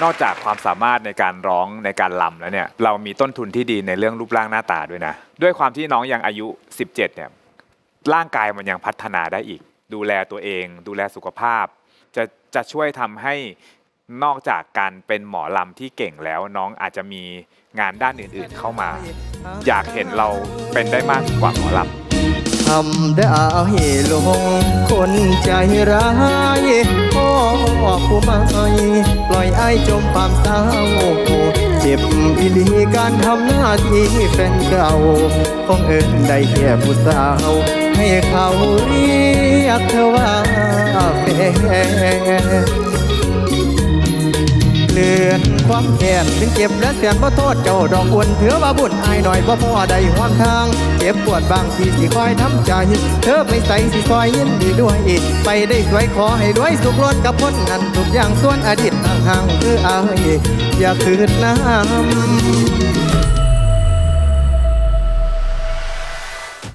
นอกจากความสามารถในการร้องในการรำแล้วเนี่ยเรามีต้นทุนที่ดีในเรื่องรูปร่างหน้าตาด้วยนะด้วยความที่น้องยังอายุ17เนี่ยร่างกายมันยังพัฒนาได้อีกดูแลตัวเองดูแลสุขภาพจะช่วยทำให้นอกจากการเป็นหมอลำที่เก่งแล้วน้องอาจจะมีงานด้านอื่นๆเข้ามาอยากเห็นเราเป็นได้มากกว่าหมอลำทำได้ลงคนใจร้ายพ่อผู้ไม่ปล่อยไอ้จมความเศร้าเจ็บอีหลีการทำหน้าที่แฟนเก่าคงเอิ้นได้แค่ผู้สาวให้เขาเรียกเธอว่าแฟนเลือนความแค้นถึงเจ็บและแสนบ่โทษเจ้าดอกควรถือว่าบุญอายหน่อยบ่พอได้หวงทางเจ็บปวดบางทีสิคอยทำใจเธอไปใส่สิคอยยินดีด้วยไปได้สวยขอให้ด้วยสุขล้นกับพ้นนั้นทุกอย่างส่วนอดีตห่างๆคืออายอย่าคืนน้ำ